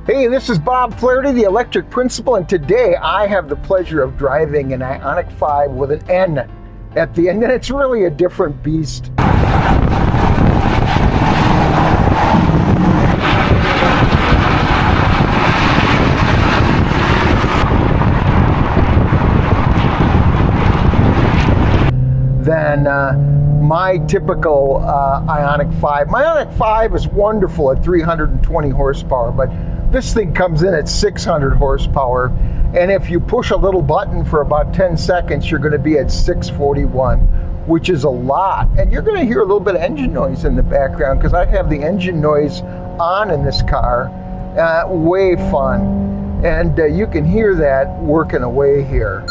Hey, this is Bob Flaherty, the electric principal, and today I have the pleasure of driving an IONIQ 5 with an N at the end, and it's really a different beast. Than my typical IONIQ 5. My IONIQ 5 is wonderful at 320 horsepower, but this thing comes in at 600 horsepower, and if you push a little button for about 10 seconds, you're going to be at 641, which is a lot. And you're going to hear a little bit of engine noise in the background because I have the engine noise on in this car. Way fun. And you can hear that working away here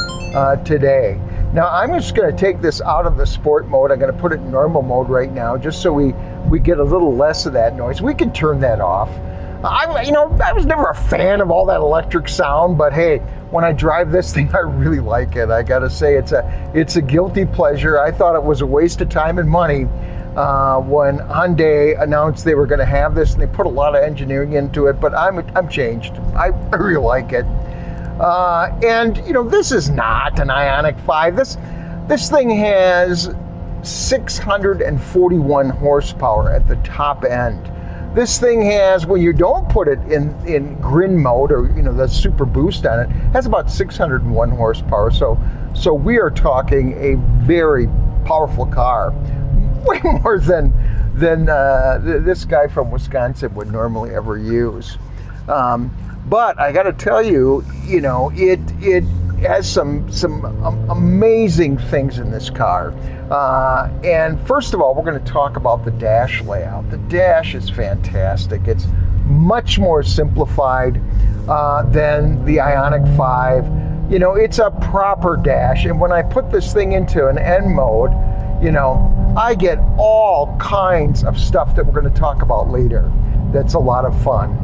today. Now I'm just going to take this out of the sport mode. I'm going to put it in normal mode right now, just so we get a little less of that noise. We can turn that off. I was never a fan of all that electric sound, but hey, when I drive this thing, I really like it. I gotta say, it's a guilty pleasure. I thought it was a waste of time and money when Hyundai announced they were going to have this, and they put a lot of engineering into it. But I'm changed. I really like it. And this is not an IONIQ 5. This thing has 641 horsepower at the top end. This thing has, when you don't put it in grin mode, or the super boost on it, has about 601 horsepower. So we are talking a very powerful car, way more than this guy from Wisconsin would normally ever use. But I got to tell you, it has some amazing things in this car. And first of all, we're going to talk about the dash layout. The dash is fantastic. It's much more simplified than the IONIQ 5. It's a proper dash. And when I put this thing into an N mode, I get all kinds of stuff that we're going to talk about later. That's a lot of fun.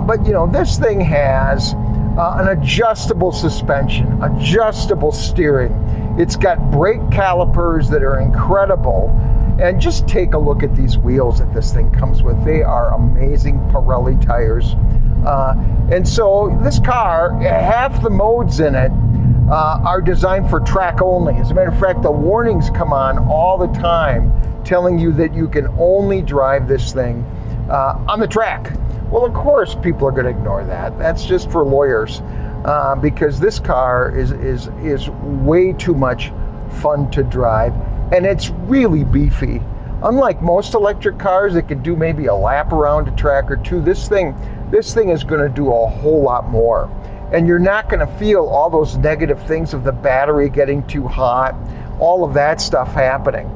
But this thing has an adjustable suspension, adjustable steering. It's got brake calipers that are incredible. And just take a look at these wheels that this thing comes with. They are amazing Pirelli tires. And so this car, half the modes in it are designed for track only. As a matter of fact, the warnings come on all the time telling you that you can only drive this thing on the track. Well, of course, people are going to ignore that. That's just for lawyers, because this car is way too much fun to drive, and it's really beefy. Unlike most electric cars that can do maybe a lap around a track or two, this thing is going to do a whole lot more. And you're not going to feel all those negative things of the battery getting too hot, all of that stuff happening.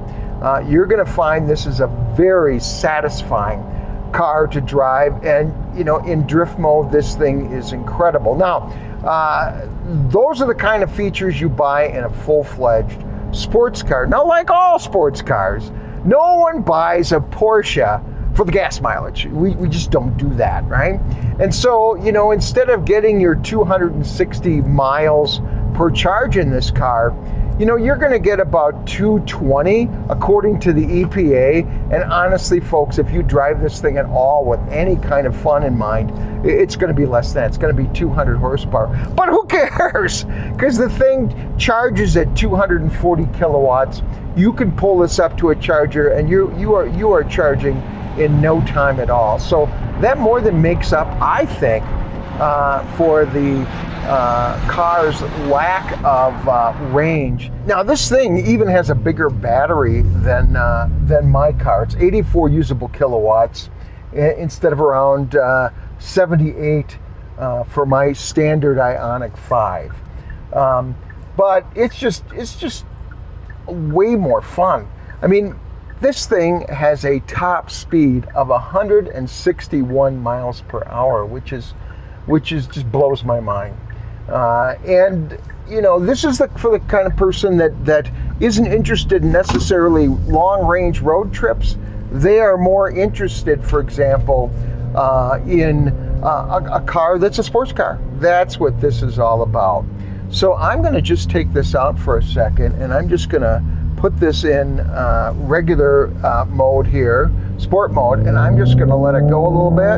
You're going to find this is a very satisfying car to drive, and in drift mode this thing is incredible. Now those are the kind of features you buy in a full-fledged sports car. Now, like all sports cars, no one buys a Porsche for the gas mileage. We just don't do that, right? And so instead of getting your 260 miles per charge in this car, you're going to get about 220 according to the EPA. And honestly, folks, if you drive this thing at all with any kind of fun in mind, it's going to be less than that. It's going to be 200 horsepower. But who cares? Because the thing charges at 240 kilowatts. You can pull this up to a charger, and you are charging in no time at all. So that more than makes up, I think, for the car's lack of range. Now, this thing even has a bigger battery than my car. It's 84 usable kilowatts instead of around 78 for my standard IONIQ 5. But it's just way more fun. I mean, this thing has a top speed of 161 miles per hour, which is just blows my mind. And this is for the kind of person that isn't interested in necessarily long range road trips. They are more interested, for example, in a car that's a sports car. That's what this is all about. So I'm going to just take this out for a second, and I'm just going to put this in regular mode here sport mode, and I'm just going to let it go a little bit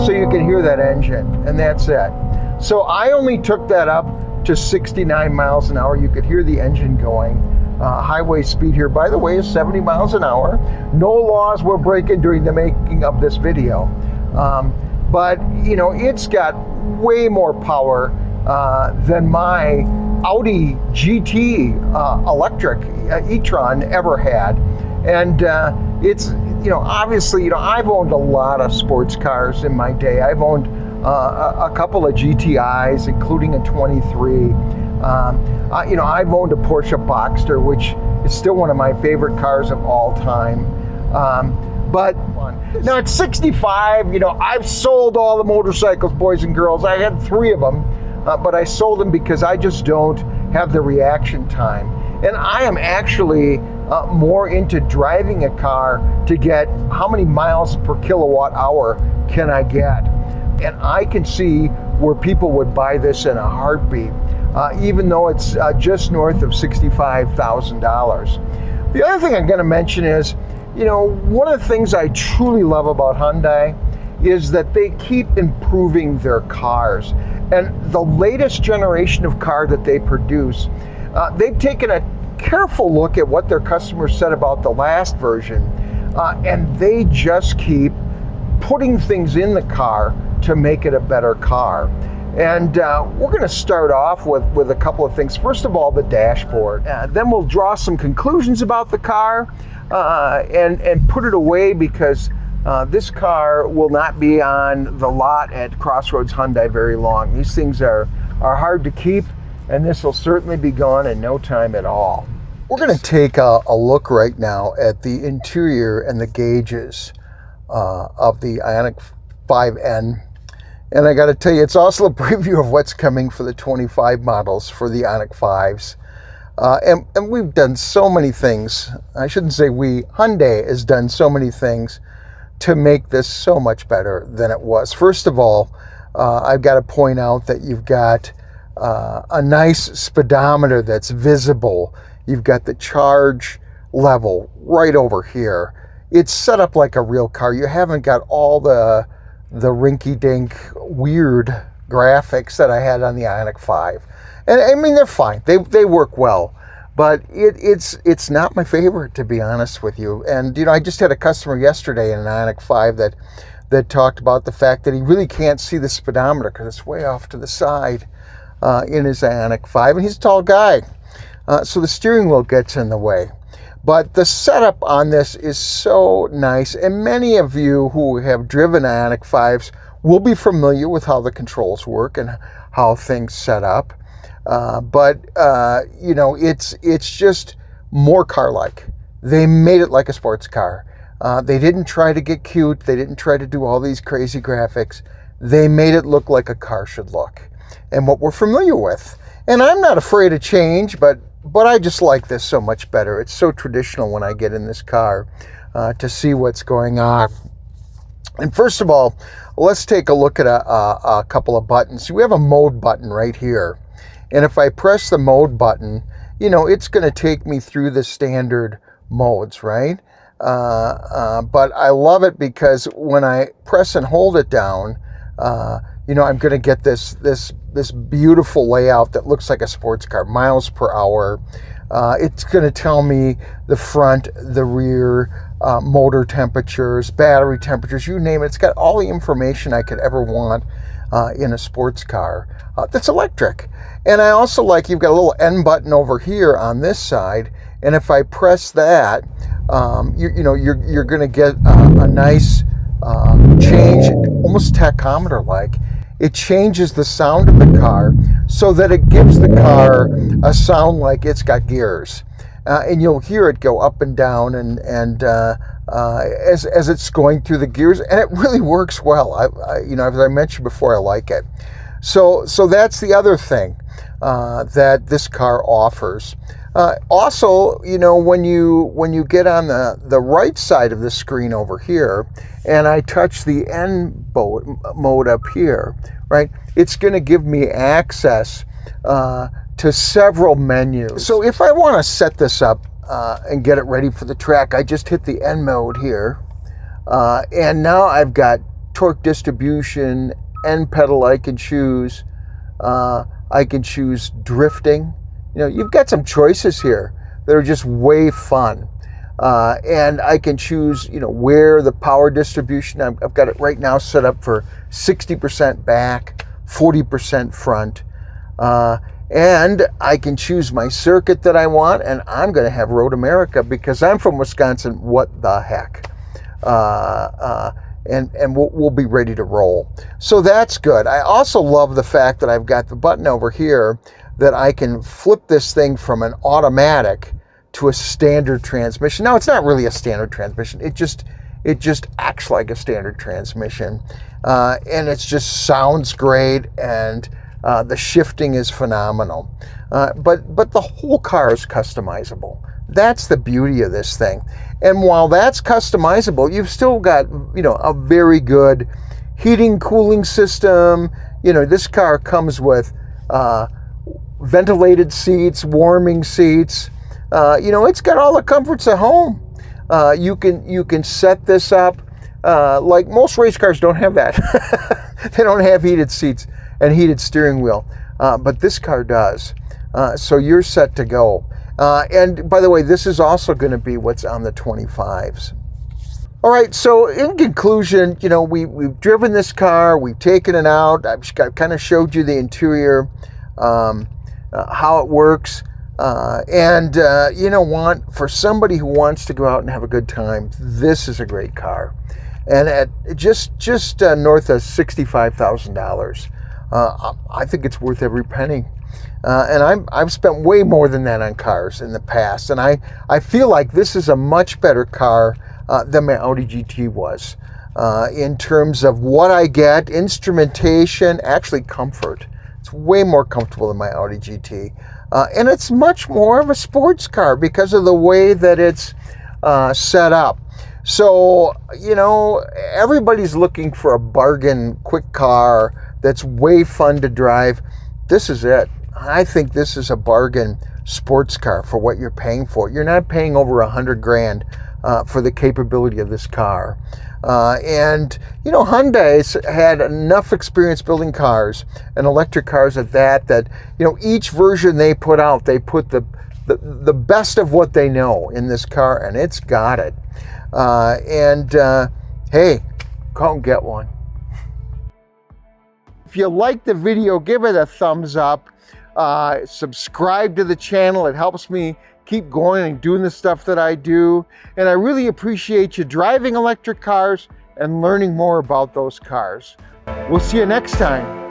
so you can hear that engine, and that's it. So I only took that up to 69 miles an hour. You could hear the engine going. Highway speed here, by the way, is 70 miles an hour. No laws were breaking during the making of this video. But, you know, it's got way more power than my Audi GT electric e-tron ever had. And it's, you know, obviously, you know, I've owned a lot of sports cars in my day. I've owned a couple of GTIs, including a 23. You know, I've owned a Porsche Boxster, which is still one of my favorite cars of all time. But now at 65, you know, I've sold all the motorcycles, boys and girls. I had 3 of them, but I sold them because I just don't have the reaction time. And I am actually more into driving a car to get how many miles per kilowatt hour can I get. And I can see where people would buy this in a heartbeat, even though it's just north of $65,000. The other thing I'm going to mention is, you know, one of the things I truly love about Hyundai is that they keep improving their cars. And the latest generation of car that they produce, they've taken a careful look at what their customers said about the last version, and they just keep putting things in the car to make it a better car. And we're going to start off with a couple of things. First of all, the dashboard. Then we'll draw some conclusions about the car and put it away, because this car will not be on the lot at Crossroads Hyundai very long. These things are hard to keep, and this will certainly be gone in no time at all. We're going to take a look right now at the interior and the gauges of the IONIQ N. And I got to tell you, it's also a preview of what's coming for the 25 models for the IONIQ 5s. And we've done so many things. I shouldn't say we, Hyundai has done so many things to make this so much better than it was. First of all, I've got to point out that you've got a nice speedometer that's visible. You've got the charge level right over here. It's set up like a real car. You haven't got all the rinky-dink weird graphics that I had on the IONIQ 5. And I mean, they're fine. They work well. But it's not my favorite, to be honest with you. And, you know, I just had a customer yesterday in an IONIQ 5 that talked about the fact that he really can't see the speedometer because it's way off to the side in his IONIQ 5. And he's a tall guy. So the steering wheel gets in the way. But the setup on this is so nice, and many of you who have driven IONIQ 5s will be familiar with how the controls work and how things set up. You know, it's just more car-like. They made it like a sports car. They didn't try to get cute. They didn't try to do all these crazy graphics. They made it look like a car should look, and what we're familiar with. And I'm not afraid of change, but I just like this so much better. It's so traditional when I get in this car to see what's going on. And first of all, let's take a look at a couple of buttons. We have a mode button right here. And if I press the mode button, you know, it's going to take me through the standard modes, right? But I love it because when I press and hold it down, you know, I'm going to get this beautiful layout that looks like a sports car, miles per hour. It's going to tell me the front, the rear, motor temperatures, battery temperatures, you name it. It's got all the information I could ever want in a sports car that's electric. And I also like, you've got a little N button over here on this side, and if I press that, you're going to get a nice change, almost tachometer-like. It changes the sound of the car so that it gives the car a sound like it's got gears. And you'll hear it go up and down and as it's going through the gears, and it really works well. You know, as I mentioned before, I like it. So that's the other thing that this car offers. Also, you know, when you get on the right side of the screen over here, and I touch the N mode up here, right, it's going to give me access to several menus. So if I want to set this up and get it ready for the track. I just hit the N mode here. And now I've got torque distribution, N pedal I can choose. I can choose drifting. You know, you've got some choices here that are just way fun. And I can choose, you know, where the power distribution, I've got it right now set up for 60% back, 40% front. And I can choose my circuit that I want, and I'm going to have Road America because I'm from Wisconsin. What the heck? And we'll be ready to roll. So that's good. I also love the fact that I've got the button over here that I can flip this thing from an automatic to a standard transmission. Now, it's not really a standard transmission. It just acts like a standard transmission. And it just sounds great, and the shifting is phenomenal. But the whole car is customizable. That's the beauty of this thing. And while that's customizable, you've still got, you know, a very good heating, cooling system. You know, this car comes with ventilated seats, warming seats. You know, it's got all the comforts of home. You can set this up. Like most race cars don't have that. They don't have heated seats and heated steering wheel. But this car does. So you're set to go. And by the way, this is also going to be what's on the 25s. All right, so in conclusion, you know, we've driven this car, we've taken it out. I've kind of showed you the interior, how it works. And you know what? For somebody who wants to go out and have a good time, this is a great car. And at just north of $65,000, I think it's worth every penny. And I've spent way more than that on cars in the past, and I feel like this is a much better car than my Audi GT was in terms of what I get, instrumentation, actually comfort. It's way more comfortable than my Audi GT. And it's much more of a sports car because of the way that it's set up. So, you know, everybody's looking for a bargain quick car that's way fun to drive. This is it. I think this is a bargain sports car for what you're paying for. You're not paying over $100,000 for the capability of this car. And, you know, Hyundai's had enough experience building cars, and electric cars at that, you know, each version they put out, they put the best of what they know in this car, and it's got it. Hey, go and get one. If you like the video, give it a thumbs up. Subscribe to the channel. It helps me keep going and doing the stuff that I do. And I really appreciate you driving electric cars and learning more about those cars. We'll see you next time.